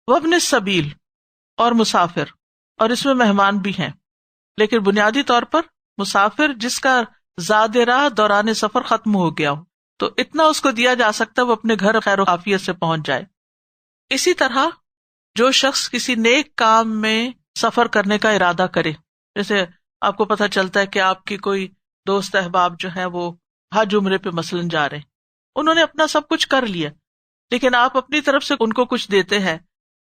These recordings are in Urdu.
وابن السبیل اور مسافر، اور اس میں مہمان بھی ہیں، لیکن بنیادی طور پر مسافر جس کا زاد راہ دوران سفر ختم ہو گیا ہو، تو اتنا اس کو دیا جا سکتا ہے وہ اپنے گھر خیر و عافیت سے پہنچ جائے۔ اسی طرح جو شخص کسی نیک کام میں سفر کرنے کا ارادہ کرے، جیسے آپ کو پتہ چلتا ہے کہ آپ کی کوئی دوست احباب جو ہیں وہ حج عمرے پہ مثلاً جا رہے ہیں، انہوں نے اپنا سب کچھ کر لیا، لیکن آپ اپنی طرف سے ان کو کچھ دیتے ہیں،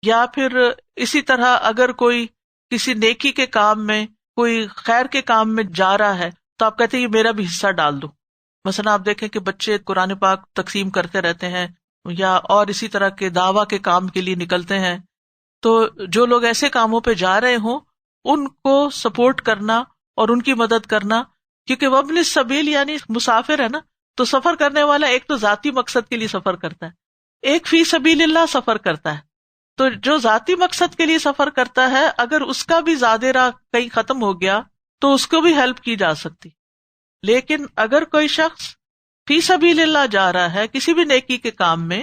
یا پھر اسی طرح اگر کوئی کسی نیکی کے کام میں، کوئی خیر کے کام میں جا رہا ہے تو آپ کہتے ہیں یہ میرا بھی حصہ ڈال دو۔ مثلا آپ دیکھیں کہ بچے قرآن پاک تقسیم کرتے رہتے ہیں، یا اور اسی طرح کے دعویٰ کے کام کے لیے نکلتے ہیں، تو جو لوگ ایسے کاموں پہ جا رہے ہوں ان کو سپورٹ کرنا اور ان کی مدد کرنا، کیونکہ وابن السبیل یعنی مسافر ہے نا، تو سفر کرنے والا ایک تو ذاتی مقصد کے لیے سفر کرتا ہے، ایک فی سبیل اللہ سفر کرتا ہے۔ تو جو ذاتی مقصد کے لیے سفر کرتا ہے اگر اس کا بھی زیادہ راہ کہیں ختم ہو گیا تو اس کو بھی ہیلپ کی جا سکتی، لیکن اگر کوئی شخص فی سبیل اللہ جا رہا ہے کسی بھی نیکی کے کام میں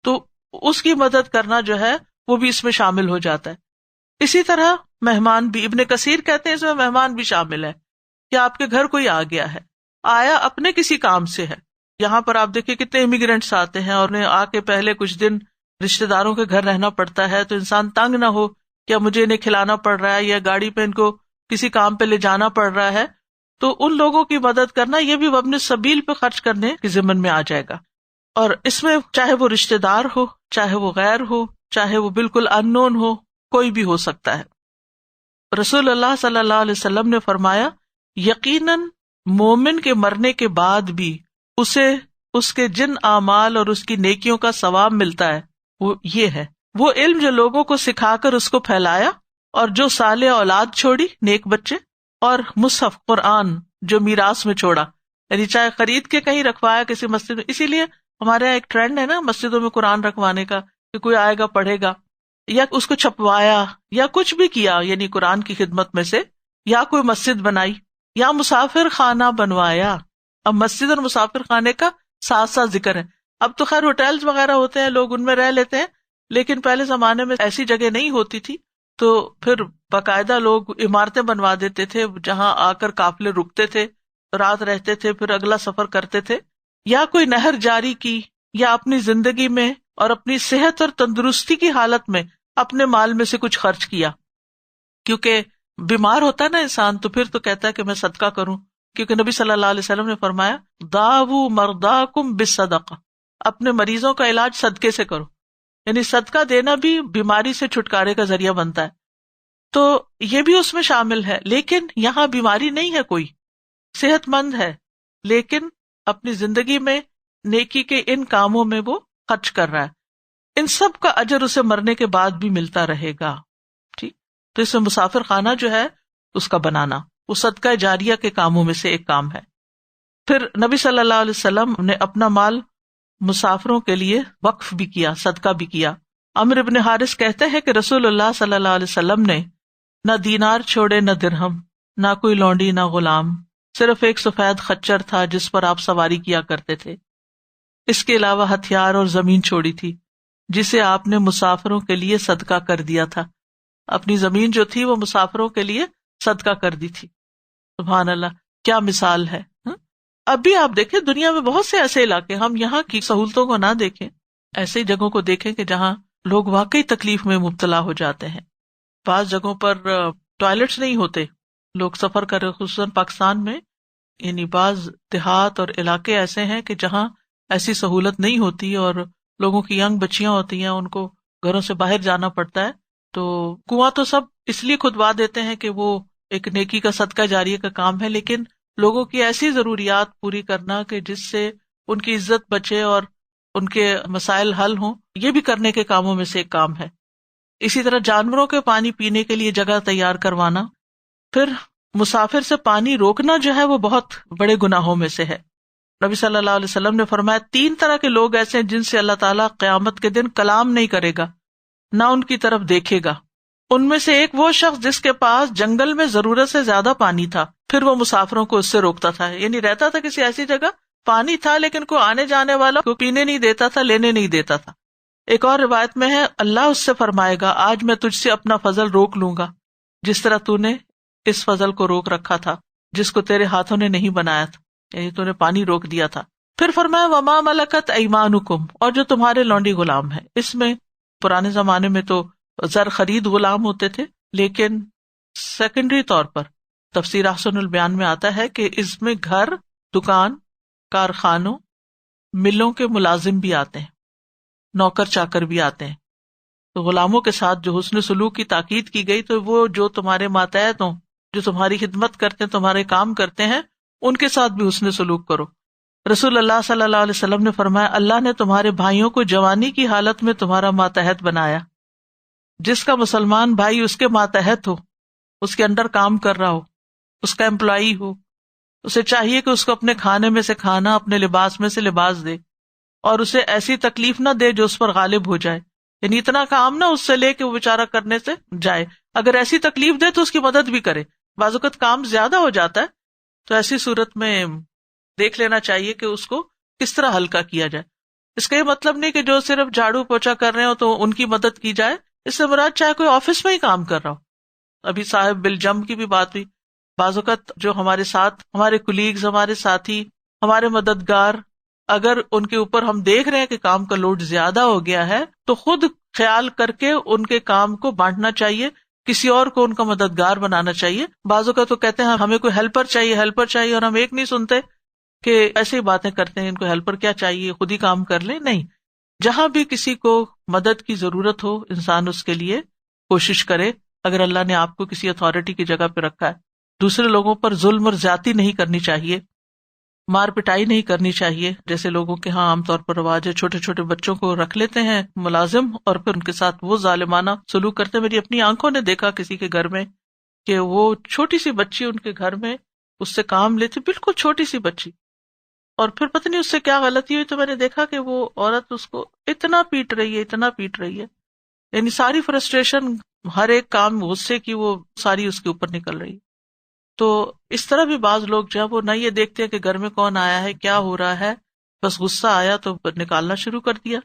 تو اس کی مدد کرنا جو ہے وہ بھی اس میں شامل ہو جاتا ہے۔ اسی طرح مہمان بھی، ابن کثیر کہتے ہیں اس میں مہمان بھی شامل ہے کہ آپ کے گھر کوئی آ گیا ہے، آیا اپنے کسی کام سے ہے۔ یہاں پر آپ دیکھیں کتنے امیگرینٹس آتے ہیں اور انہیں آ کے پہلے کچھ دن رشتہ داروں کے گھر رہنا پڑتا ہے، تو انسان تنگ نہ ہو کہ مجھے انہیں کھلانا پڑ رہا ہے یا گاڑی پہ ان کو کسی کام پہ لے جانا پڑ رہا ہے، تو ان لوگوں کی مدد کرنا یہ بھی وابن السبیل پہ خرچ کرنے کے ضمن میں آ جائے گا۔ اور اس میں چاہے وہ رشتہ دار ہو، چاہے وہ غیر ہو، چاہے وہ بالکل ان نون ہو، کوئی بھی ہو سکتا ہے۔ رسول اللہ صلی اللہ علیہ وسلم نے فرمایا یقیناً مومن کے مرنے کے بعد بھی اسے اس کے جن اعمال اور اس کی نیکیوں کا ثواب ملتا ہے وہ یہ ہے، وہ علم جو لوگوں کو سکھا کر اس کو پھیلایا، اور جو صالح اولاد چھوڑی، نیک بچے، اور مصحف قرآن جو میراث میں چھوڑا، یعنی چاہے خرید کے کہیں رکھوایا کسی مسجد میں، اسی لیے ہمارے یہاں ایک ٹرینڈ ہے نا مسجدوں میں قرآن رکھوانے کا کہ کوئی آئے گا پڑھے گا، یا اس کو چھپوایا یا کچھ بھی کیا یعنی قرآن کی خدمت میں سے، یا کوئی مسجد بنائی یا مسافر خانہ بنوایا۔ اب مسجد اور مسافر خانے کا ساتھ ساتھ ذکر ہے۔ اب تو خیر ہوٹلز وغیرہ ہوتے ہیں، لوگ ان میں رہ لیتے ہیں، لیکن پہلے زمانے میں ایسی جگہ نہیں ہوتی تھی، تو پھر باقاعدہ لوگ عمارتیں بنوا دیتے تھے جہاں آ کر قافلے رکتے تھے، رات رہتے تھے، پھر اگلا سفر کرتے تھے، یا کوئی نہر جاری کی، یا اپنی زندگی میں اور اپنی صحت اور تندرستی کی حالت میں اپنے مال میں سے کچھ خرچ کیا، کیونکہ بیمار ہوتا ہے نا انسان تو پھر تو کہتا ہے کہ میں صدقہ کروں، کیونکہ نبی صلی اللہ علیہ وسلم نے فرمایا داؤ مرضاکم بالصدقہ، اپنے مریضوں کا علاج صدقے سے کرو، یعنی صدقہ دینا بھی بیماری سے چھٹکارے کا ذریعہ بنتا ہے، تو یہ بھی اس میں شامل ہے۔ لیکن یہاں بیماری نہیں ہے، کوئی صحت مند ہے لیکن اپنی زندگی میں نیکی کے ان کاموں میں وہ خرچ کر رہا ہے، ان سب کا اجر اسے مرنے کے بعد بھی ملتا رہے گا۔ ٹھیک، تو اس میں مسافر خانہ جو ہے اس کا بنانا وہ صدقہ جاریہ کے کاموں میں سے ایک کام ہے۔ پھر نبی صلی اللہ علیہ وسلم نے اپنا مال مسافروں کے لیے وقف بھی کیا، صدقہ بھی کیا۔ عمرو بن حارث کہتے ہیں کہ رسول اللہ صلی اللہ علیہ وسلم نے نہ دینار چھوڑے، نہ درہم، نہ کوئی لونڈی، نہ غلام، صرف ایک سفید خچر تھا جس پر آپ سواری کیا کرتے تھے۔ اس کے علاوہ ہتھیار اور زمین چھوڑی تھی جسے آپ نے مسافروں کے لیے صدقہ کر دیا تھا، اپنی زمین جو تھی وہ مسافروں کے لیے صدقہ کر دی تھی۔ سبحان اللہ، کیا مثال ہے۔ اب بھی آپ دیکھیں دنیا میں بہت سے ایسے علاقے، ہم یہاں کی سہولتوں کو نہ دیکھیں، ایسے جگہوں کو دیکھیں کہ جہاں لوگ واقعی تکلیف میں مبتلا ہو جاتے ہیں۔ بعض جگہوں پر ٹوائلٹس نہیں ہوتے، لوگ سفر کر رہے، خصوصاً پاکستان میں، یعنی بعض دیہات اور علاقے ایسے ہیں کہ جہاں ایسی سہولت نہیں ہوتی اور لوگوں کی ینگ بچیاں ہوتی ہیں، ان کو گھروں سے باہر جانا پڑتا ہے، تو کنواں تو سب اس لیے کھدوا دیتے ہیں کہ وہ ایک نیکی کا صدقہ جاریہ کا کام ہے، لیکن لوگوں کی ایسی ضروریات پوری کرنا کہ جس سے ان کی عزت بچے اور ان کے مسائل حل ہوں، یہ بھی کرنے کے کاموں میں سے ایک کام ہے۔ اسی طرح جانوروں کے پانی پینے کے لیے جگہ تیار کروانا۔ پھر مسافر سے پانی روکنا جو ہے وہ بہت بڑے گناہوں میں سے ہے۔ نبی صلی اللہ علیہ وسلم نے فرمایا 3 طرح کے لوگ ایسے ہیں جن سے اللہ تعالیٰ قیامت کے دن کلام نہیں کرے گا، نہ ان کی طرف دیکھے گا۔ ان میں سے ایک وہ شخص جس کے پاس جنگل میں ضرورت سے زیادہ پانی تھا، پھر وہ مسافروں کو اس سے روکتا تھا، یعنی رہتا تھا کسی ایسی جگہ، پانی تھا لیکن کوئی آنے جانے والا کو پینے نہیں دیتا تھا، لینے نہیں دیتا تھا، ایک اور روایت میں ہے اللہ اس سے فرمائے گا آج میں تجھ سے اپنا فضل روک لوں گا جس طرح تو نے اس فضل کو روک رکھا تھا جس کو تیرے ہاتھوں نے نہیں بنایا تھا، یعنی تو نے پانی روک دیا تھا۔ پھر فرمایا وما ملکت ایمانکم، اور جو تمہارے لونڈی غلام ہیں۔ اس میں پرانے زمانے میں تو زر خرید غلام ہوتے تھے، لیکن سیکنڈری طور پر تفسیر احسن البیان میں آتا ہے کہ اس میں گھر، دکان، کارخانوں، ملوں کے ملازم بھی آتے ہیں، نوکر چاکر بھی آتے ہیں۔ تو غلاموں کے ساتھ جو حسن سلوک کی تاکید کی گئی، تو وہ جو تمہارے ماتحت ہوں، جو تمہاری خدمت کرتے ہیں، تمہارے کام کرتے ہیں، ان کے ساتھ بھی حسن سلوک کرو۔ رسول اللہ صلی اللہ علیہ وسلم نے فرمایا اللہ نے تمہارے بھائیوں کو جوانی کی حالت میں تمہارا ماتحت بنایا۔ جس کا مسلمان بھائی اس کے ماتحت ہو، اس کے انڈر کام کر رہا ہو، اس کا امپلائی ہو، اسے چاہیے کہ اس کو اپنے کھانے میں سے کھانا، اپنے لباس میں سے لباس دے، اور اسے ایسی تکلیف نہ دے جو اس پر غالب ہو جائے، یعنی اتنا کام نہ اس سے لے کہ وہ بیچارہ کرنے سے جائے، اگر ایسی تکلیف دے تو اس کی مدد بھی کرے۔ بعض اوقات کام زیادہ ہو جاتا ہے تو ایسی صورت میں دیکھ لینا چاہیے کہ اس کو کس طرح ہلکا کیا جائے۔ اس کا یہ مطلب نہیں کہ جو صرف جھاڑو پوچھا کر رہے ہو تو ان کی مدد کی جائے، اس سے مراد چاہے کوئی آفس میں ہی کام کر رہا ہو۔ ابھی صاحب بالجم کی بھی بات ہوئی، بعض اوقات جو ہمارے ساتھ ہمارے کولیگز، ہمارے ساتھی، ہمارے مددگار، اگر ان کے اوپر ہم دیکھ رہے ہیں کہ کام کا لوڈ زیادہ ہو گیا ہے تو خود خیال کر کے ان کے کام کو بانٹنا چاہیے، کسی اور کو ان کا مددگار بنانا چاہیے۔ بعض اوقات تو کہتے ہیں ہمیں کوئی ہیلپر چاہیے، اور ہم ایک نہیں سنتے کہ ایسی باتیں کرتے ہیں، ان کو ہیلپر کیا چاہیے، خود ہی کام کر لیں۔ نہیں، جہاں بھی کسی کو مدد کی ضرورت ہو انسان اس کے لیے کوشش کرے۔ اگر اللہ نے آپ کو کسی اتھارٹی کی جگہ پہ رکھا ہے، دوسرے لوگوں پر ظلم اور زیادتی نہیں کرنی چاہیے، مار پٹائی نہیں کرنی چاہیے، جیسے لوگوں کے ہاں عام طور پر رواج ہے، چھوٹے چھوٹے بچوں کو رکھ لیتے ہیں ملازم اور پھر ان کے ساتھ وہ ظالمانہ سلوک کرتے ہیں۔ میری اپنی آنکھوں نے دیکھا کسی کے گھر میں کہ وہ چھوٹی سی بچی ان کے گھر میں اس سے کام لیتی، بالکل چھوٹی سی بچی، اور پھر پتہ نہیں اس سے کیا غلطی ہوئی تو میں نے دیکھا کہ وہ عورت اس کو اتنا پیٹ رہی ہے، یعنی ساری فرسٹریشن، ہر ایک کام غصے کی وہ ساری اس کے اوپر نکل رہی ہے۔ تو اس طرح بھی بعض لوگ جو ہے وہ نہ یہ دیکھتے ہیں کہ گھر میں کون آیا ہے، کیا ہو رہا ہے، بس غصہ آیا تو نکالنا شروع کر دیا۔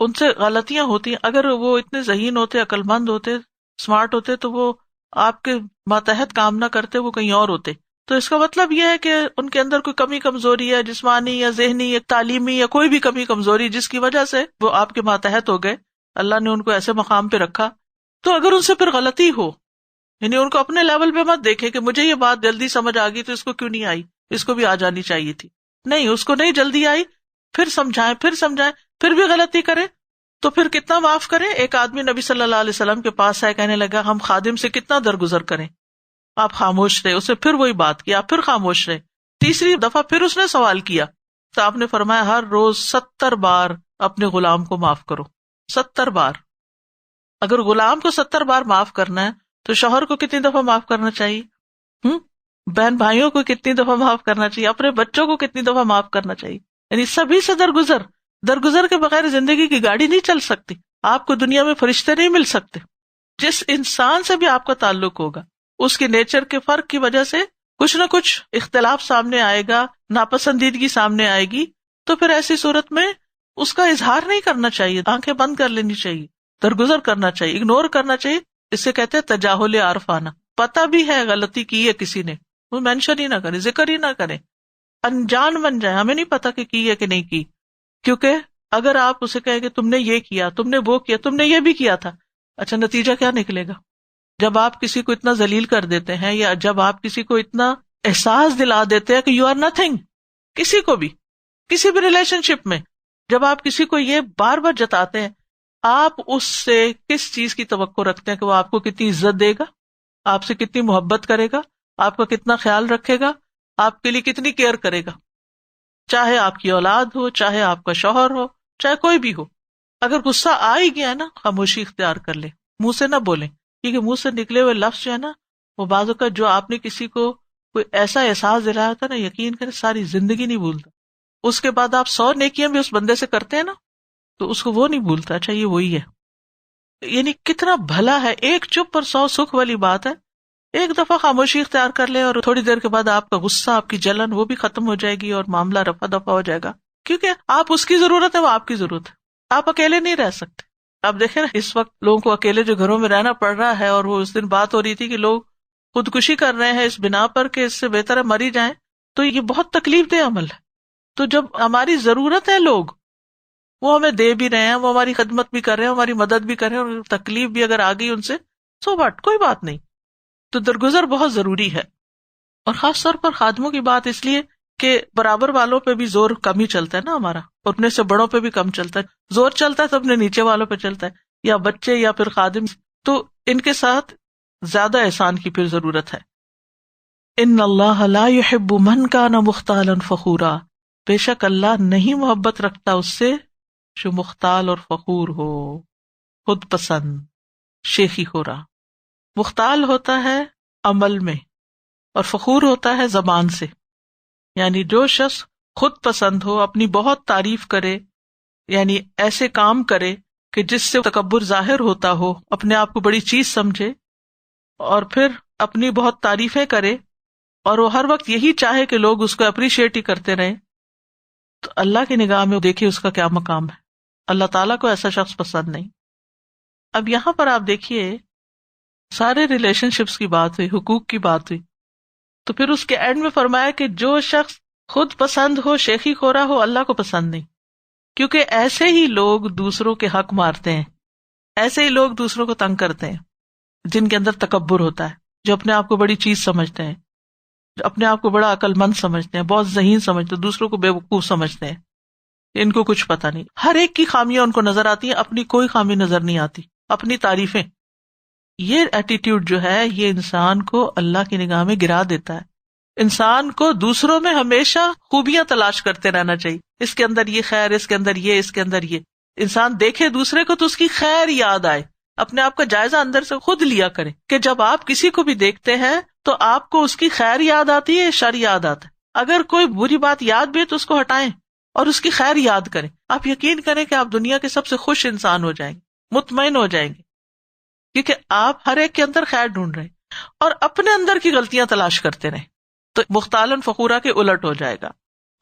ان سے غلطیاں ہوتی ہیں، اگر وہ اتنے ذہین ہوتے، عقل مند ہوتے، اسمارٹ ہوتے تو وہ آپ کے ماتحت کام نہ کرتے، وہ کہیں اور ہوتے۔ تو اس کا مطلب یہ ہے کہ ان کے اندر کوئی کمی کمزوری ہے، جسمانی یا ذہنی یا تعلیمی یا کوئی بھی کمی کمزوری، جس کی وجہ سے وہ آپ کے ماتحت ہو گئے، اللہ نے ان کو ایسے مقام پہ رکھا۔ تو اگر ان سے پھر غلطی ہو، یعنی ان کو اپنے لیول پہ مت دیکھے کہ مجھے یہ بات جلدی سمجھ آ گئی تو اس کو کیوں نہیں آئی، اس کو بھی آ جانی چاہیے تھی۔ نہیں، اس کو نہیں جلدی آئی، پھر سمجھائیں، پھر بھی غلطی کرے تو پھر کتنا معاف کریں۔ ایک آدمی نبی صلی اللہ علیہ وسلم کے پاس آئے، کہنے لگا ہم خادم سے کتنا درگزر کریں، آپ خاموش رہے، اسے پھر وہی بات کی، آپ پھر خاموش رہے، تیسری دفعہ پھر اس نے سوال کیا تو آپ نے فرمایا ہر روز 70 بار اپنے غلام کو معاف کرو۔ 70 بار۔ اگر غلام کو 70 بار معاف کرنا ہے تو شوہر کو کتنی دفعہ معاف کرنا چاہیے، بہن بھائیوں کو کتنی دفعہ معاف کرنا چاہیے، اپنے بچوں کو کتنی دفعہ معاف کرنا چاہیے، یعنی سبھی سے درگزر کے بغیر زندگی کی گاڑی نہیں چل سکتی۔ آپ کو دنیا میں فرشتے نہیں مل سکتے۔ جس انسان سے بھی آپ کا تعلق ہوگا، اس کے نیچر کے فرق کی وجہ سے کچھ نہ کچھ اختلاف سامنے آئے گا، ناپسندیدگی سامنے آئے گی، تو پھر ایسی صورت میں اس کا اظہار نہیں کرنا چاہیے، آنکھیں بند کر لینی چاہیے، درگزر کرنا چاہیے، اگنور کرنا چاہیے۔ اس سے کہتے ہیں تجاہل عارفانہ، پتہ بھی ہے غلطی کی ہے کسی نے، وہ مینشن ہی نہ کرے، ذکر ہی نہ کرے، انجان بن جائے، ہمیں نہیں پتا کہ کی ہے کہ نہیں کی، کیونکہ اگر آپ اسے کہیں کہ تم نے یہ کیا، تم نے وہ کیا، تم نے یہ بھی کیا تھا، اچھا نتیجہ کیا نکلے گا؟ جب آپ کسی کو اتنا ذلیل کر دیتے ہیں، یا جب آپ کسی کو اتنا احساس دلا دیتے ہیں کہ یو آر نتھنگ، کسی کو بھی، کسی بھی ریلیشن شپ میں جب آپ کسی کو یہ بار بار جتاتے ہیں، آپ اس سے کس چیز کی توقع رکھتے ہیں کہ وہ آپ کو کتنی عزت دے گا، آپ سے کتنی محبت کرے گا، آپ کا کتنا خیال رکھے گا، آپ کے لیے کتنی کیئر کرے گا، چاہے آپ کی اولاد ہو، چاہے آپ کا شوہر ہو، چاہے کوئی بھی ہو۔ اگر غصہ آ ہی گیا نا، خاموشی اختیار کر لے، منہ سے نہ بولیں، کیونکہ منہ سے نکلے ہوئے لفظ جو ہے نا، وہ بعض اوقات جو آپ نے کسی کو کوئی ایسا احساس دلایا تھا نا، یقین کریں ساری زندگی نہیں بھولتا۔ اس کے بعد آپ 100 نیکیاں بھی اس بندے سے کرتے ہیں نا تو اس کو وہ نہیں بھولتا، اچھا یہ وہی ہے، یعنی کتنا بھلا ہے۔ ایک چپ اور 100 سکھ والی بات ہے۔ ایک دفعہ خاموشی اختیار کر لیں اور تھوڑی دیر کے بعد آپ کا غصہ، آپ کی جلن وہ بھی ختم ہو جائے گی اور معاملہ رفع دفع ہو جائے گا، کیونکہ آپ اس کی ضرورت ہے، وہ آپ کی ضرورت ہے۔ آپ اکیلے نہیں رہ سکتے. آپ دیکھیں نا اس وقت لوگوں کو اکیلے جو گھروں میں رہنا پڑ رہا ہے، اور وہ اس دن بات ہو رہی تھی کہ لوگ خودکشی کر رہے ہیں اس بنا پر کہ اس سے بہتر ہے مر ہی جائیں، تو یہ بہت تکلیف دہ عمل ہے. تو جب ہماری ضرورت ہے لوگ وہ ہمیں دے بھی رہے ہیں، وہ ہماری خدمت بھی کر رہے ہیں، ہماری مدد بھی کر رہے ہیں، اور تکلیف بھی اگر آ گئی ان سے سو واٹ، کوئی بات نہیں. تو درگزر بہت ضروری ہے، اور خاص طور پر خادموں کی بات اس لیے کہ برابر والوں پہ بھی زور کم ہی چلتا ہے نا ہمارا، اور اپنے سے بڑوں پہ بھی کم چلتا ہے. زور چلتا ہے تو اپنے نیچے والوں پہ چلتا ہے، یا بچے یا پھر خادم، تو ان کے ساتھ زیادہ احسان کی پھر ضرورت ہے. ان اللہ لا يحب من کان مختالا فخورا، بے شک اللہ نہیں محبت رکھتا اس سے جو مختال اور فخور ہو، خود پسند، شیخی ہو رہا. مختال ہوتا ہے عمل میں اور فخور ہوتا ہے زبان سے. یعنی جو شخص خود پسند ہو، اپنی بہت تعریف کرے، یعنی ایسے کام کرے کہ جس سے تکبر ظاہر ہوتا ہو، اپنے آپ کو بڑی چیز سمجھے، اور پھر اپنی بہت تعریفیں کرے، اور وہ ہر وقت یہی چاہے کہ لوگ اس کو اپریشیٹ ہی کرتے رہیں، تو اللہ کی نگاہ میں دیکھیے اس کا کیا مقام ہے. اللہ تعالیٰ کو ایسا شخص پسند نہیں. اب یہاں پر آپ دیکھیے سارے ریلیشن شپس کی بات ہوئی، حقوق کی بات ہوئی، تو پھر اس کے اینڈ میں فرمایا کہ جو شخص خود پسند ہو، شیخی خورا ہو، اللہ کو پسند نہیں. کیونکہ ایسے ہی لوگ دوسروں کے حق مارتے ہیں، ایسے ہی لوگ دوسروں کو تنگ کرتے ہیں جن کے اندر تکبر ہوتا ہے، جو اپنے آپ کو بڑی چیز سمجھتے ہیں، جو اپنے آپ کو بڑا عقل مند سمجھتے ہیں، بہت ذہین سمجھتے ہیں، دوسروں کو بے وقوف سمجھتے ہیں، ان کو کچھ پتہ نہیں. ہر ایک کی خامیاں ان کو نظر آتی ہیں، اپنی کوئی خامی نظر نہیں آتی، اپنی تعریفیں. یہ ایٹیٹیوڈ جو ہے یہ انسان کو اللہ کی نگاہ میں گرا دیتا ہے. انسان کو دوسروں میں ہمیشہ خوبیاں تلاش کرتے رہنا چاہیے، اس کے اندر یہ خیر، اس کے اندر یہ، اس کے اندر یہ. انسان دیکھے دوسرے کو تو اس کی خیر یاد آئے. اپنے آپ کا جائزہ اندر سے خود لیا کرے کہ جب آپ کسی کو بھی دیکھتے ہیں تو آپ کو اس کی خیر یاد آتی ہے، شر یاد آتا ہے. اگر کوئی بری بات یاد بھی ہے تو اس کو ہٹائیں اور اس کی خیر یاد کریں. آپ یقین کریں کہ آپ دنیا کے سب سے خوش انسان ہو جائیں گے، مطمئن ہو جائیں گے، کیونکہ آپ ہر ایک کے اندر خیر ڈھونڈ رہے ہیں اور اپنے اندر کی غلطیاں تلاش کرتے رہیں. تو مختالن فخورا کے الٹ ہو جائے گا.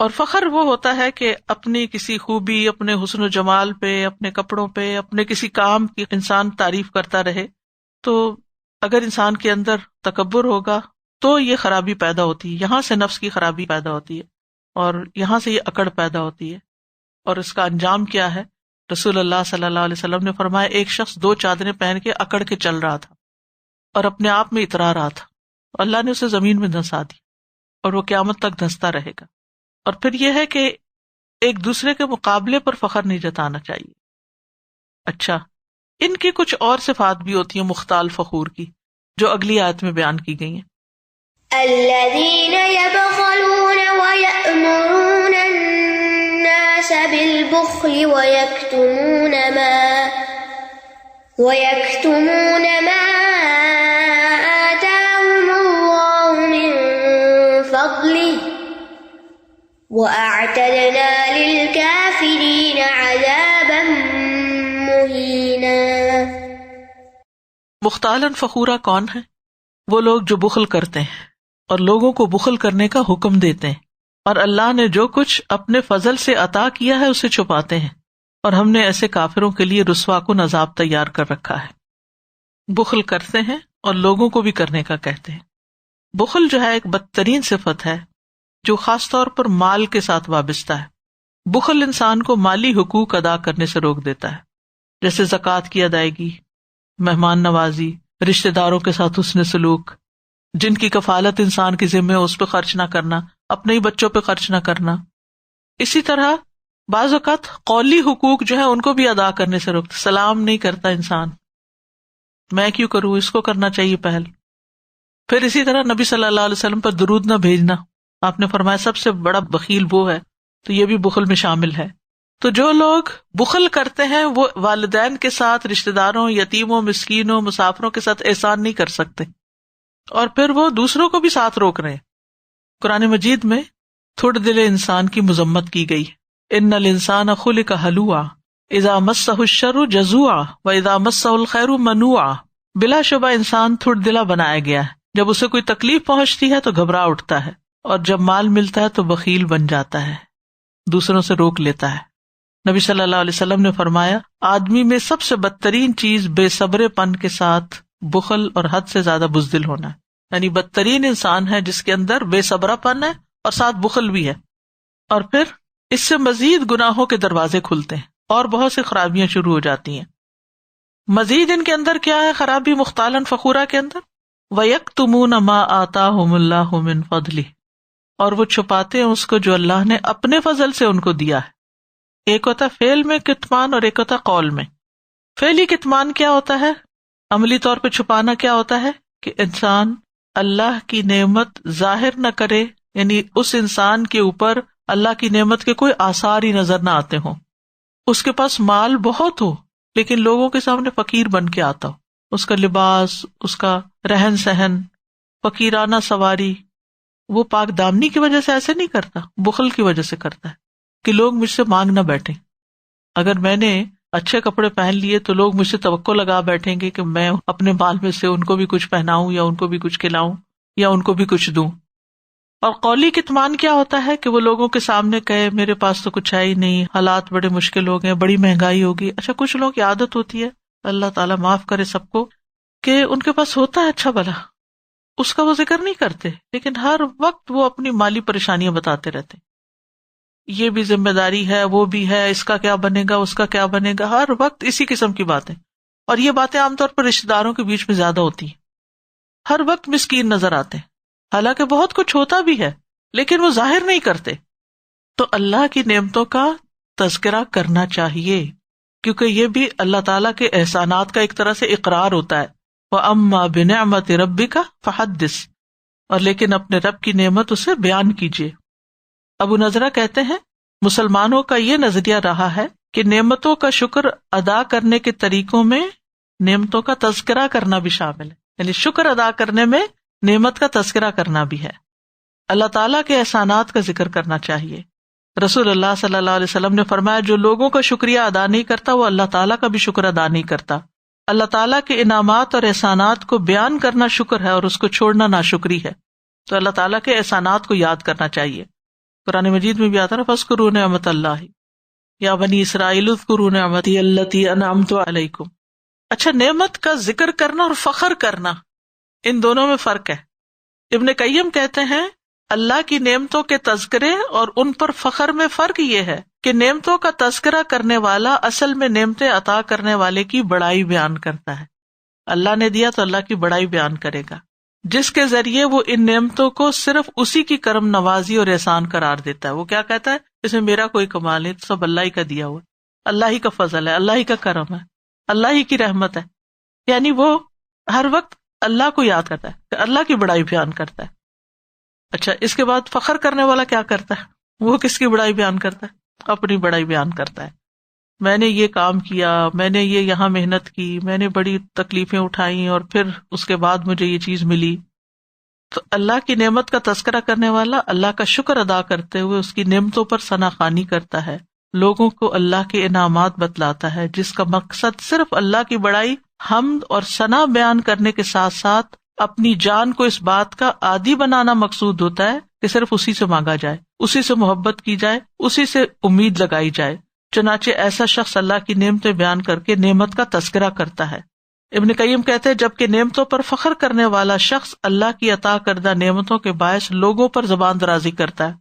اور فخر وہ ہوتا ہے کہ اپنی کسی خوبی، اپنے حسن و جمال پہ، اپنے کپڑوں پہ، اپنے کسی کام کی انسان تعریف کرتا رہے. تو اگر انسان کے اندر تکبر ہوگا تو یہ خرابی پیدا ہوتی ہے. یہاں سے نفس کی خرابی پیدا ہوتی ہے اور یہاں سے یہ اکڑ پیدا ہوتی ہے. اور اس کا انجام کیا ہے؟ رسول اللہ صلی اللہ علیہ وسلم نے فرمایا ایک شخص 2 چادریں پہن کے اکڑ کے چل رہا تھا اور اپنے آپ میں اترا رہا تھا، اللہ نے اسے زمین میں دھنسا دی اور وہ قیامت تک دھنستا رہے گا. اور پھر یہ ہے کہ ایک دوسرے کے مقابلے پر فخر نہیں جتانا چاہیے. اچھا، ان کی کچھ اور صفات بھی ہوتی ہیں مختال فخور کی، جو اگلی آیت میں بیان کی گئی ہیں. الذين يبخلون ويأمرون الناس بالبخل ويكتمون ما آتاهم الله من فضله وأعتدنا للكافرين عذابا مهينا. مختالن فخورا کون ہے؟ وہ لوگ جو بخل کرتے ہیں اور لوگوں کو بخل کرنے کا حکم دیتے ہیں، اور اللہ نے جو کچھ اپنے فضل سے عطا کیا ہے اسے چھپاتے ہیں، اور ہم نے ایسے کافروں کے لیے رسوا کن عذاب تیار کر رکھا ہے. بخل کرتے ہیں اور لوگوں کو بھی کرنے کا کہتے ہیں. بخل جو ہے ایک بدترین صفت ہے جو خاص طور پر مال کے ساتھ وابستہ ہے. بخل انسان کو مالی حقوق ادا کرنے سے روک دیتا ہے، جیسے زکوٰۃ کی ادائیگی، مہمان نوازی، رشتہ داروں کے ساتھ حسن سلوک، جن کی کفالت انسان کی ذمہ ہے اس پہ خرچ نہ کرنا، اپنے ہی بچوں پہ خرچ نہ کرنا. اسی طرح بعض اوقات قولی حقوق جو ہے ان کو بھی ادا کرنے سے روکتا. سلام نہیں کرتا انسان، میں کیوں کروں، اس کو کرنا چاہیے پہل. پھر اسی طرح نبی صلی اللہ علیہ وسلم پر درود نہ بھیجنا، آپ نے فرمایا سب سے بڑا بخیل وہ ہے، تو یہ بھی بخل میں شامل ہے. تو جو لوگ بخل کرتے ہیں وہ والدین کے ساتھ، رشتہ داروں، یتیموں، مسکینوں، مسافروں کے ساتھ احسان نہیں کر سکتے، اور پھر وہ دوسروں کو بھی ساتھ روک رہے ہیں. قرآن مجید میں تھوڑ دل انسان کی مذمت کی گئی. ان الانسان خلق ہلوعا اذا مسہ الشر جزوعا واذا مسہ الخیر منوعا. بلا شبہ انسان تھوڑ دلا بنایا گیا ہے، جب اسے کوئی تکلیف پہنچتی ہے تو گھبرا اٹھتا ہے، اور جب مال ملتا ہے تو بخیل بن جاتا ہے، دوسروں سے روک لیتا ہے. نبی صلی اللہ علیہ وسلم نے فرمایا آدمی میں سب سے بدترین چیز بے صبر پن کے ساتھ بخل اور حد سے زیادہ بزدل ہونا ہے. یعنی بدترین انسان ہے جس کے اندر بے صبرا پن ہے اور ساتھ بخل بھی ہے. اور پھر اس سے مزید گناہوں کے دروازے کھلتے ہیں اور بہت سی خرابیاں شروع ہو جاتی ہیں. مزید ان کے اندر کیا ہے خرابی مختالاً فخورا کے اندر؟ وَيَكْتُمُونَ مَا آتَاهُمُ اللَّهُ مِنْ فَضْلِهِ، اور وہ چھپاتے ہیں اس کو جو اللہ نے اپنے فضل سے ان کو دیا ہے. ایک ہوتا ہے فعل میں کتمان اور ایک ہوتا ہے قول میں. فعلی کتمان کیا ہوتا ہے؟ عملی طور پہ چھپانا کیا ہوتا ہے کہ انسان اللہ کی نعمت ظاہر نہ کرے، یعنی اس انسان کے اوپر اللہ کی نعمت کے کوئی آثار ہی نظر نہ آتے ہوں. اس کے پاس مال بہت ہو لیکن لوگوں کے سامنے فقیر بن کے آتا ہو، اس کا لباس، اس کا رہن سہن، فقیرانہ سواری، وہ پاک دامنی کی وجہ سے ایسے نہیں کرتا، بخل کی وجہ سے کرتا ہے کہ لوگ مجھ سے مانگ نہ بیٹھیں. اگر میں نے اچھے کپڑے پہن لیے تو لوگ مجھ سے توقع لگا بیٹھیں گے کہ میں اپنے مال میں سے ان کو بھی کچھ پہناؤں یا ان کو بھی کچھ کھلاؤں یا ان کو بھی کچھ دوں. اور قولی کتمان کیا ہوتا ہے کہ وہ لوگوں کے سامنے کہے میرے پاس تو کچھ ہے ہی نہیں، حالات بڑے مشکل ہو گئے، بڑی مہنگائی ہوگی. اچھا کچھ لوگوں کی عادت ہوتی ہے، اللہ تعالیٰ معاف کرے سب کو، کہ ان کے پاس ہوتا ہے اچھا بھلا، اس کا وہ ذکر نہیں کرتے، لیکن ہر وقت وہ اپنی مالی پریشانیاں بتاتے رہتے. یہ بھی ذمہ داری ہے، وہ بھی ہے، اس کا کیا بنے گا، اس کا کیا بنے گا، ہر وقت اسی قسم کی باتیں. اور یہ باتیں عام طور پر رشتہ داروں کے بیچ میں زیادہ ہوتی ہیں. ہر وقت مسکین نظر آتے ہیں، حالانکہ بہت کچھ ہوتا بھی ہے لیکن وہ ظاہر نہیں کرتے. تو اللہ کی نعمتوں کا تذکرہ کرنا چاہیے، کیونکہ یہ بھی اللہ تعالیٰ کے احسانات کا ایک طرح سے اقرار ہوتا ہے. وَأَمَّا بِنِعْمَةِ رَبِّكَ فَحَدِّثْ، اور لیکن اپنے رب کی نعمت اسے بیان کیجیے. ابو نضرہ کہتے ہیں مسلمانوں کا یہ نظریہ رہا ہے کہ نعمتوں کا شکر ادا کرنے کے طریقوں میں نعمتوں کا تذکرہ کرنا بھی شامل ہے، یعنی شکر ادا کرنے میں نعمت کا تذکرہ کرنا بھی ہے. اللہ تعالیٰ کے احسانات کا ذکر کرنا چاہیے. رسول اللہ صلی اللہ علیہ وسلم نے فرمایا جو لوگوں کا شکریہ ادا نہیں کرتا وہ اللہ تعالیٰ کا بھی شکر ادا نہیں کرتا. اللہ تعالیٰ کے انعامات اور احسانات کو بیان کرنا شکر ہے اور اس کو چھوڑنا ناشکری ہے. تو اللہ تعالیٰ کے احسانات کو یاد کرنا چاہیے. قرآن مجید میں بھی آتا ہے فاذکروا نعمت اللہ یا بنی اسرائیل اذکروا نعمتی التی انعمت علیکم. اچھا، نعمت کا ذکر کرنا اور فخر کرنا، ان دونوں میں فرق ہے. ابن قیم کہتے ہیں اللہ کی نعمتوں کے تذکرے اور ان پر فخر میں فرق یہ ہے کہ نعمتوں کا تذکرہ کرنے والا اصل میں نعمتیں عطا کرنے والے کی بڑائی بیان کرتا ہے. اللہ نے دیا تو اللہ کی بڑائی بیان کرے گا، جس کے ذریعے وہ ان نعمتوں کو صرف اسی کی کرم نوازی اور احسان قرار دیتا ہے. وہ کیا کہتا ہے اس میں میرا کوئی کمال نہیں، سب اللہ ہی کا دیا ہوا، اللہ ہی کا فضل ہے، اللہ ہی کا کرم ہے، اللہ ہی کی رحمت ہے. یعنی وہ ہر وقت اللہ کو یاد کرتا ہے، اللہ کی بڑائی بیان کرتا ہے. اچھا، اس کے بعد فخر کرنے والا کیا کرتا ہے؟ وہ کس کی بڑائی بیان کرتا ہے؟ اپنی بڑائی بیان کرتا ہے. میں نے یہ کام کیا، میں نے یہ یہاں محنت کی، میں نے بڑی تکلیفیں اٹھائیں اور پھر اس کے بعد مجھے یہ چیز ملی. تو اللہ کی نعمت کا تذکرہ کرنے والا اللہ کا شکر ادا کرتے ہوئے اس کی نعمتوں پر ثنا خوانی کرتا ہے، لوگوں کو اللہ کے انعامات بتلاتا ہے، جس کا مقصد صرف اللہ کی بڑائی، حمد اور ثنا بیان کرنے کے ساتھ ساتھ اپنی جان کو اس بات کا عادی بنانا مقصود ہوتا ہے کہ صرف اسی سے مانگا جائے، اسی سے محبت کی جائے، اسی سے امید لگائی جائے. چنانچہ ایسا شخص اللہ کی نعمتیں بیان کر کے نعمت کا تذکرہ کرتا ہے. ابن قیم کہتے ہیں جبکہ نعمتوں پر فخر کرنے والا شخص اللہ کی عطا کردہ نعمتوں کے باعث لوگوں پر زبان درازی کرتا ہے،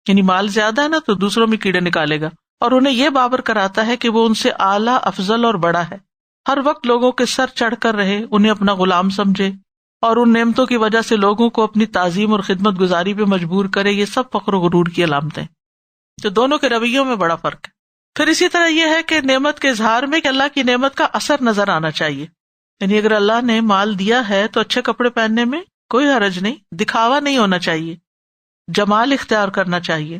یعنی مال زیادہ ہے نا تو دوسروں میں کیڑے نکالے گا، اور انہیں یہ باور کراتا ہے کہ وہ ان سے اعلیٰ، افضل اور بڑا ہے. ہر وقت لوگوں کے سر چڑھ کر رہے، انہیں اپنا غلام سمجھے اور ان نعمتوں کی وجہ سے لوگوں کو اپنی تعظیم اور خدمت گزاری پہ مجبور کرے. یہ سب فخر و غرور کی علامتیں. تو دونوں کے رویوں میں بڑا فرق ہے. پھر اسی طرح یہ ہے کہ نعمت کے اظہار میں کہ اللہ کی نعمت کا اثر نظر آنا چاہیے. یعنی اگر اللہ نے مال دیا ہے تو اچھے کپڑے پہننے میں کوئی حرج نہیں، دکھاوا نہیں ہونا چاہیے، جمال اختیار کرنا چاہیے.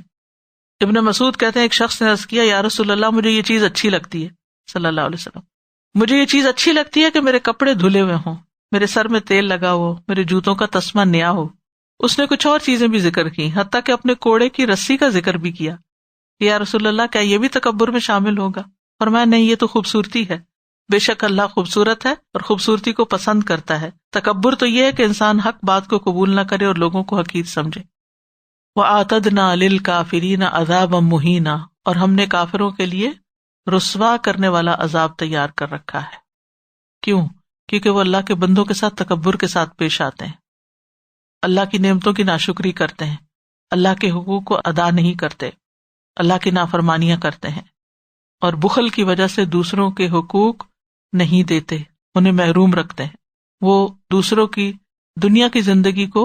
ابن مسعود کہتے ہیں ایک شخص نے عرض کیا یا رسول اللہ مجھے یہ چیز اچھی لگتی ہے، صلی اللہ علیہ وسلم مجھے یہ چیز اچھی لگتی ہے کہ میرے کپڑے دھلے ہوئے ہوں، میرے سر میں تیل لگا ہو، میرے جوتوں کا تسمہ نیا ہو. اس نے کچھ اور چیزیں بھی ذکر کی، حتیٰ کہ اپنے کوڑے کی رسی کا ذکر بھی کیا. یا رسول اللہ کیا یہ بھی تکبر میں شامل ہوگا؟ فرمایا نہیں، یہ تو خوبصورتی ہے. بے شک اللہ خوبصورت ہے اور خوبصورتی کو پسند کرتا ہے. تکبر تو یہ ہے کہ انسان حق بات کو قبول نہ کرے اور لوگوں کو حقیر سمجھے. وَأَعْتَدْنَا لِلْكَافِرِينَ عَذَابًا مُهِينًا، اور ہم نے کافروں کے لیے رسوا کرنے والا عذاب تیار کر رکھا ہے. کیوں؟ کیونکہ وہ اللہ کے بندوں کے ساتھ تکبر کے ساتھ پیش آتے ہیں، اللہ کی نعمتوں کی ناشکری کرتے ہیں، اللہ کے حقوق کو ادا نہیں کرتے، اللہ کی نافرمانیاں کرتے ہیں، اور بخل کی وجہ سے دوسروں کے حقوق نہیں دیتے، انہیں محروم رکھتے ہیں. وہ دوسروں کی دنیا کی زندگی کو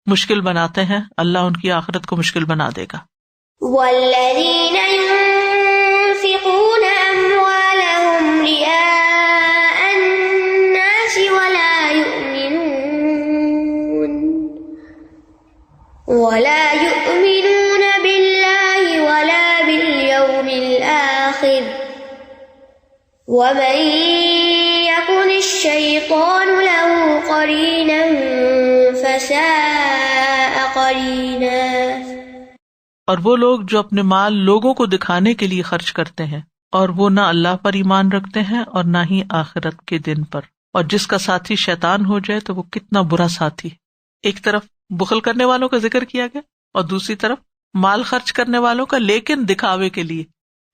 مشکل بناتے ہیں، اللہ ان کی آخرت کو مشکل بنا دے گا. والذین ينفقون أموالهم رئاء الناس ولا يؤمنون بالله ولا باليوم الآخر ومن يكن الشيطان له قرينا فساء قرينا. اور وہ لوگ جو اپنے مال لوگوں کو دکھانے کے لیے خرچ کرتے ہیں اور وہ نہ اللہ پر ایمان رکھتے ہیں اور نہ ہی آخرت کے دن پر، اور جس کا ساتھی شیطان ہو جائے تو وہ کتنا برا ساتھی ہے. ایک طرف بخل کرنے والوں کا ذکر کیا گیا اور دوسری طرف مال خرچ کرنے والوں کا، لیکن دکھاوے کے لیے.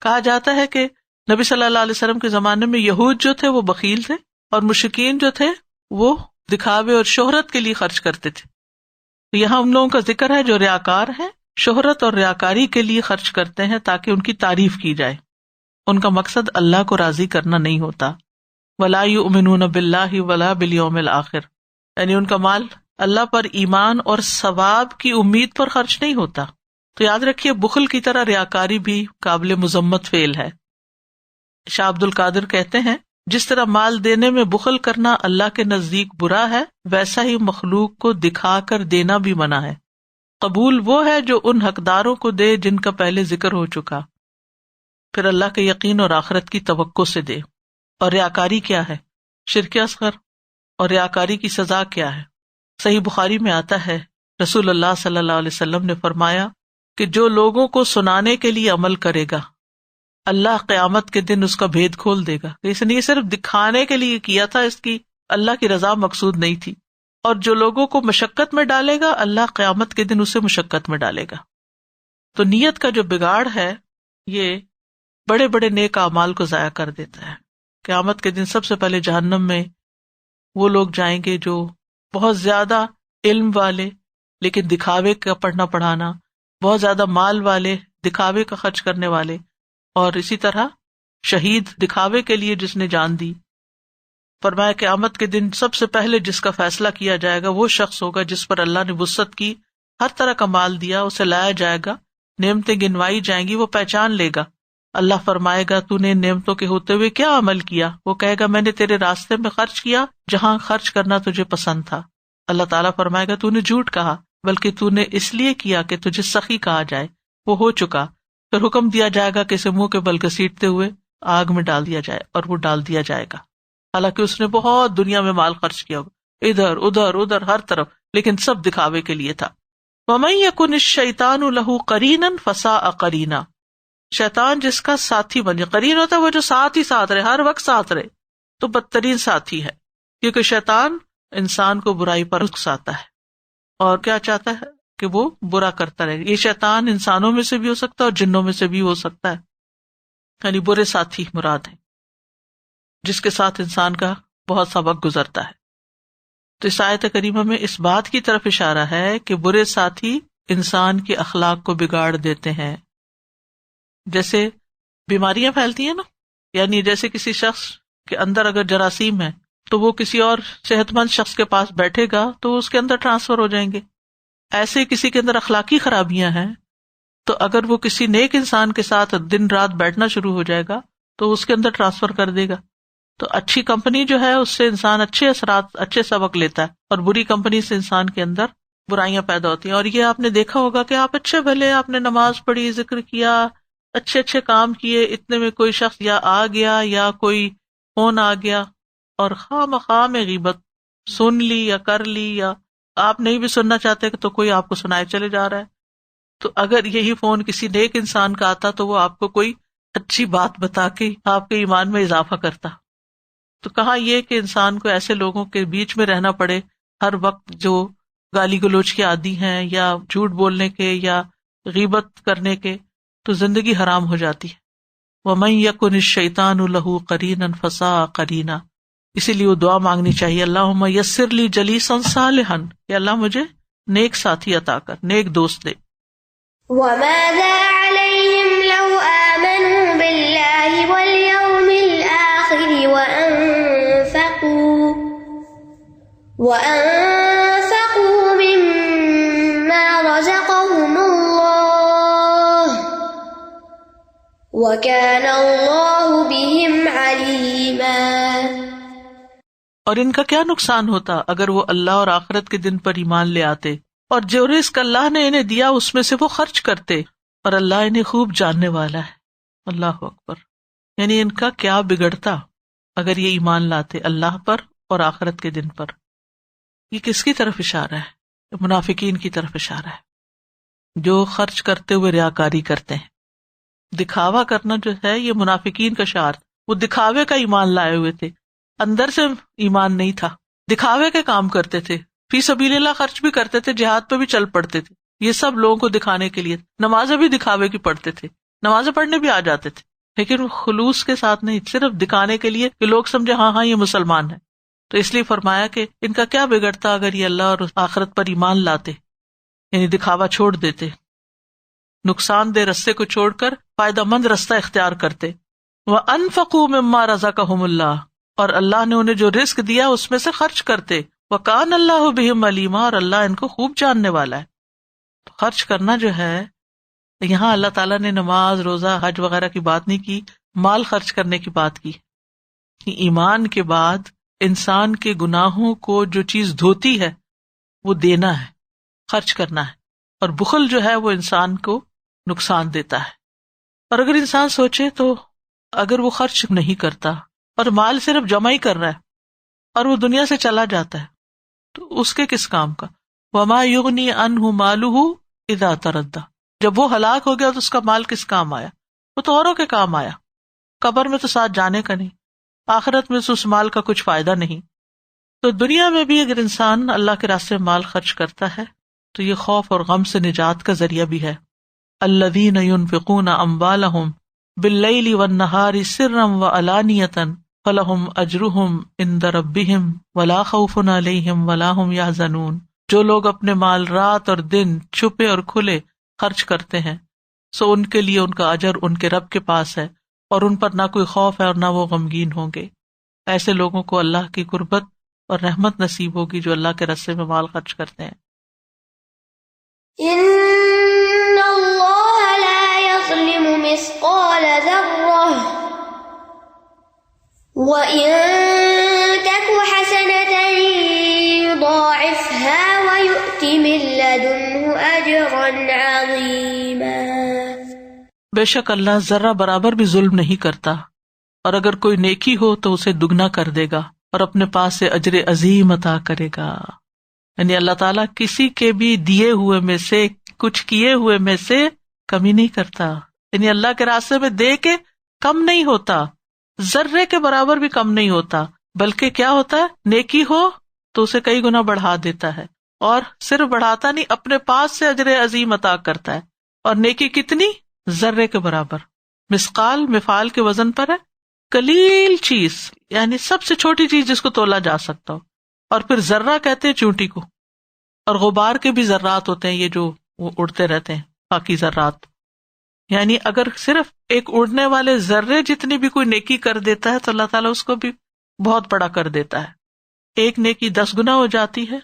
کہا جاتا ہے کہ نبی صلی اللہ علیہ وسلم کے زمانے میں یہود جو تھے وہ بخیل تھے اور مشرکین جو تھے وہ دکھاوے اور شہرت کے لیے خرچ کرتے تھے. تو یہاں ان لوگوں کا ذکر ہے جو ریاکار ہیں، شہرت اور ریاکاری کے لیے خرچ کرتے ہیں تاکہ ان کی تعریف کی جائے. ان کا مقصد اللہ کو راضی کرنا نہیں ہوتا. ولا یؤمنون باللہ ولا بالیوم الآخر، یعنی ان کا مال اللہ پر ایمان اور ثواب کی امید پر خرچ نہیں ہوتا. تو یاد رکھیے بخل کی طرح ریاکاری بھی قابل مذمت فعل ہے. شاہ عبد القادر کہتے ہیں جس طرح مال دینے میں بخل کرنا اللہ کے نزدیک برا ہے، ویسا ہی مخلوق کو دکھا کر دینا بھی منع ہے. قبول وہ ہے جو ان حقداروں کو دے جن کا پہلے ذکر ہو چکا، پھر اللہ کے یقین اور آخرت کی توقع سے دے. اور ریاکاری کیا ہے؟ شرک اصغر. اور ریاکاری کی سزا کیا ہے؟ صحیح بخاری میں آتا ہے رسول اللہ صلی اللہ علیہ وسلم نے فرمایا کہ جو لوگوں کو سنانے کے لیے عمل کرے گا اللہ قیامت کے دن اس کا بھید کھول دے گا. اس نے یہ صرف دکھانے کے لیے کیا تھا، اس کی اللہ کی رضا مقصود نہیں تھی. اور جو لوگوں کو مشقت میں ڈالے گا اللہ قیامت کے دن اسے مشقت میں ڈالے گا. تو نیت کا جو بگاڑ ہے یہ بڑے بڑے نیک اعمال کو ضائع کر دیتا ہے. قیامت کے دن سب سے پہلے جہنم میں وہ لوگ جائیں گے جو بہت زیادہ علم والے لیکن دکھاوے کا پڑھنا پڑھانا، بہت زیادہ مال والے دکھاوے کا خرچ کرنے والے، اور اسی طرح شہید دکھاوے کے لیے جس نے جان دی. فرمایا قیامت کے دن سب سے پہلے جس کا فیصلہ کیا جائے گا وہ شخص ہوگا جس پر اللہ نے وسعت کی، ہر طرح کا مال دیا، اسے لایا جائے گا، نعمتیں گنوائی جائیں گی، وہ پہچان لے گا. اللہ فرمائے گا تو نے نعمتوں کے ہوتے ہوئے کیا عمل کیا؟ وہ کہے گا میں نے تیرے راستے میں خرچ کیا جہاں خرچ کرنا تجھے پسند تھا. اللہ تعالیٰ فرمائے گا تو نے جھوٹ کہا، بلکہ تو نے اس لیے کیا کہ تجھے سخی کہا جائے، وہ ہو چکا. پھر حکم دیا جائے گا کہ اسے منہ کے بل گھسیٹتے ہوئے آگ میں ڈال دیا جائے، اور وہ ڈال دیا جائے گا. حالانکہ اس نے بہت دنیا میں مال خرچ کیا ہوگا، ادھر ادھر ادھر ہر طرف، لیکن سب دکھاوے کے لیے تھا. وَمَن يَكُنِ الشَّيْطَانُ لَهُ قَرِينًا فَسَاءَ قَرِينًا، شیطان جس کا ساتھی بن جائے. قرین ہوتا ہے وہ جو ساتھ ہی ساتھ رہے، ہر وقت ساتھ رہے، تو بدترین ساتھی ہے. کیونکہ شیطان انسان کو برائی پر اکساتا ہے اور کیا چاہتا ہے کہ وہ برا کرتا رہے. یہ شیطان انسانوں میں سے بھی ہو سکتا ہے اور جنوں میں سے بھی ہو سکتا ہے، یعنی برے ساتھی مراد ہیں جس کے ساتھ انسان کا بہت سا وقت گزرتا ہے. تو اس آیت کریمہ میں اس بات کی طرف اشارہ ہے کہ برے ساتھی انسان کے اخلاق کو بگاڑ دیتے ہیں. جیسے بیماریاں پھیلتی ہیں نا، یعنی جیسے کسی شخص کے اندر اگر جراثیم ہے تو وہ کسی اور صحت مند شخص کے پاس بیٹھے گا تو اس کے اندر ٹرانسفر ہو جائیں گے. ایسے کسی کے اندر اخلاقی خرابیاں ہیں تو اگر وہ کسی نیک انسان کے ساتھ دن رات بیٹھنا شروع ہو جائے گا تو اس کے اندر ٹرانسفر کر دے گا. تو اچھی کمپنی جو ہے اس سے انسان اچھے اثرات، اچھے سبق لیتا ہے، اور بری کمپنی سے انسان کے اندر برائیاں پیدا ہوتی ہیں. اور یہ آپ نے دیکھا ہوگا کہ آپ اچھے بھلے، آپ نے نماز پڑھی، ذکر کیا، اچھے اچھے کام کیے، اتنے میں کوئی شخص یا آ گیا یا کوئی فون آ گیا اور خواہ مخواہ میں غیبت سن لی یا کر لی، یا آپ نہیں بھی سننا چاہتے تو کوئی آپ کو سنائے چلے جا رہا ہے. تو اگر یہی فون کسی نیک انسان کا آتا تو وہ آپ کو کوئی اچھی بات بتا کے آپ کے ایمان میں اضافہ کرتا. تو کہاں یہ کہ انسان کو ایسے لوگوں کے بیچ میں رہنا پڑے ہر وقت جو گالی گلوچ کے عادی ہیں یا جھوٹ بولنے کے یا غیبت کرنے کے، تو زندگی حرام ہو جاتی ہے. وَمَن يَكُنِ الشَّيْطَانُ لَهُ قَرِينًا فَسَاءَ قَرِينًا. اسی لیے وہ دعا مانگنی چاہیے، اللہم یسر لی جلیسا صالحا، یا اللہ مجھے نیک ساتھی عطا کر، نیک دوست دے. وماذا عليهم لو آمنوا بالله واليوم الآخر وأنفقوا مما رزقهم الله وكان الله بهم عليما. اور ان کا کیا نقصان ہوتا اگر وہ اللہ اور آخرت کے دن پر ایمان لے آتے اور جو رزق اللہ نے انہیں دیا اس میں سے وہ خرچ کرتے، اور اللہ انہیں خوب جاننے والا ہے. اللہ اکبر. یعنی ان کا کیا بگڑتا اگر یہ ایمان لاتے اللہ پر اور آخرت کے دن پر. یہ کس کی طرف اشارہ ہے؟ منافقین کی طرف اشارہ ہے، جو خرچ کرتے ہوئے ریاکاری کرتے ہیں. دکھاوا کرنا جو ہے یہ منافقین کا شعار، وہ دکھاوے کا ایمان لائے ہوئے تھے، اندر سے ایمان نہیں تھا، دکھاوے کے کام کرتے تھے، فی سبیل اللہ خرچ بھی کرتے تھے، جہاد پہ بھی چل پڑتے تھے، یہ سب لوگوں کو دکھانے کے لیے. نمازیں بھی دکھاوے کی پڑھتے تھے، نمازیں پڑھنے بھی آ جاتے تھے، لیکن خلوص کے ساتھ نہیں، صرف دکھانے کے لیے کہ لوگ سمجھے ہاں یہ مسلمان ہے. تو اس لیے فرمایا کہ ان کا کیا بگڑتا اگر یہ اللہ اور آخرت پر ایمان لاتے، یعنی دکھاوا چھوڑ دیتے، نقصان دہ رستے کو چھوڑ کر فائدہ مند رستہ اختیار کرتے. وَأَنفَقُوا مِمَّا رَزَقَهُمُ اللَّهُ، اور اللہ نے انہیں جو رزق دیا اس میں سے خرچ کرتے. وَكَانَ اللَّهُ بِهِمْ عَلِيمًا، اور اللہ ان کو خوب جاننے والا ہے. خرچ کرنا جو ہے، یہاں اللہ تعالیٰ نے نماز، روزہ، حج وغیرہ کی بات نہیں کی، مال خرچ کرنے کی بات کی. ایمان کے بعد انسان کے گناہوں کو جو چیز دھوتی ہے وہ دینا ہے، خرچ کرنا ہے. اور بخل جو ہے وہ انسان کو نقصان دیتا ہے. اور اگر انسان سوچے تو اگر وہ خرچ نہیں کرتا اور مال صرف جمع ہی کر رہا ہے اور وہ دنیا سے چلا جاتا ہے تو اس کے کس کام کا؟ وَمَا يُغْنِي عَنْهُ مَالُهُ إِذَا تَرَدَّى، جب وہ ہلاک ہو گیا تو اس کا مال کس کام آیا؟ وہ تو اوروں کے کام آیا، قبر میں تو ساتھ جانے کا نہیں، آخرت میں اس مال کا کچھ فائدہ نہیں. تو دنیا میں بھی اگر انسان اللہ کے راستے میں مال خرچ کرتا ہے تو یہ خوف اور غم سے نجات کا ذریعہ بھی ہے. الذین ينفقون اموالهم باللیل والنہار سرا وعلانیۃ فلہم اجرہم عند ربہم ولا خوف علیہم ولا هم یحزنون. جو لوگ اپنے مال رات اور دن چھپے اور کھلے خرچ کرتے ہیں سو ان کے لیے ان کا اجر ان کے رب کے پاس ہے، اور ان پر نہ کوئی خوف ہے اور نہ وہ غمگین ہوں گے. ایسے لوگوں کو اللہ کی قربت اور رحمت نصیب ہوگی جو اللہ کے راستے میں مال خرچ کرتے ہیں. ان اللہ لا یظلم مثقال ذرہ وَإِن تَكُ حَسَنَةً يُضَاعِفْهَا وَيُؤْتِ مِن لَّدُنْهُ أَجْرًا عَظِيمًا. بے شک اللہ ذرہ برابر بھی ظلم نہیں کرتا، اور اگر کوئی نیکی ہو تو اسے دگنا کر دے گا اور اپنے پاس سے اجر عظیم عطا کرے گا. یعنی اللہ تعالیٰ کسی کے بھی دیے ہوئے میں سے، کچھ کیے ہوئے میں سے کمی نہیں کرتا. یعنی اللہ کے راستے میں دے کے کم نہیں ہوتا، ذرے کے برابر بھی کم نہیں ہوتا، بلکہ کیا ہوتا ہے، نیکی ہو تو اسے کئی گنا بڑھا دیتا ہے، اور صرف بڑھاتا نہیں، اپنے پاس سے اجر عظیم عطا کرتا ہے. اور نیکی کتنی؟ ذرے کے برابر. مثقال مفعال کے وزن پر ہے، قلیل چیز، یعنی سب سے چھوٹی چیز جس کو تولا جا سکتا ہو. اور پھر ذرہ کہتے ہیں چونٹی کو. اور غبار کے بھی ذرات ہوتے ہیں، یہ جو وہ اڑتے رہتے ہیں، باقی ذرات. یعنی اگر صرف ایک اڑنے والے ذرے جتنی بھی کوئی نیکی کر دیتا ہے تو اللہ تعالیٰ اس کو بھی بہت بڑا کر دیتا ہے. ایک نیکی 10 گنا ہو جاتی ہے،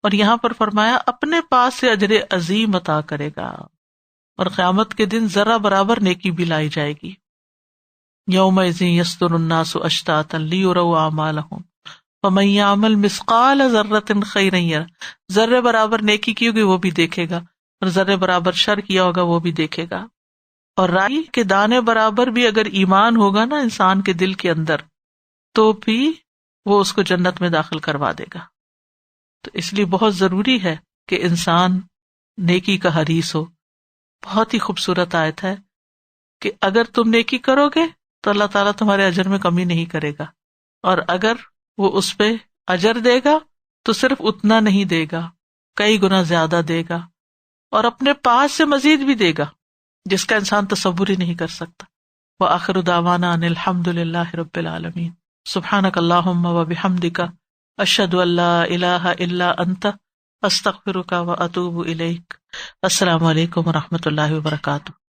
اور یہاں پر فرمایا اپنے پاس سے اجر عظیم عطا کرے گا. اور قیامت کے دن ذرہ برابر نیکی بھی لائی جائے گی. یومئذ یصدر الناس اشتاتا لیروا اعمالهم فمن یعمل مثقال ذرۃ خیرا یرہ. ذرے برابر نیکی کی ہوگی وہ بھی دیکھے گا، اور ذرے برابر شر کیا ہوگا وہ بھی دیکھے گا. اور رائی کے دانے برابر بھی اگر ایمان ہوگا نا انسان کے دل کے اندر تو بھی وہ اس کو جنت میں داخل کروا دے گا. تو اس لیے بہت ضروری ہے کہ انسان نیکی کا حریص ہو. بہت ہی خوبصورت آیت ہے کہ اگر تم نیکی کرو گے تو اللہ تعالیٰ تمہارے اجر میں کمی نہیں کرے گا، اور اگر وہ اس پہ اجر دے گا تو صرف اتنا نہیں دے گا، کئی گنا زیادہ دے گا، اور اپنے پاس سے مزید بھی دے گا جس کا انسان تصور ہی نہیں کر سکتا. وآخر دعوانا ان الحمد للہ رب العالمین. سبحانک اللہم وبحمدک، اشہد ان لا الہ الا انت، استغفرک واتوب الیک. السلام علیکم ورحمۃ اللہ وبرکاتہ.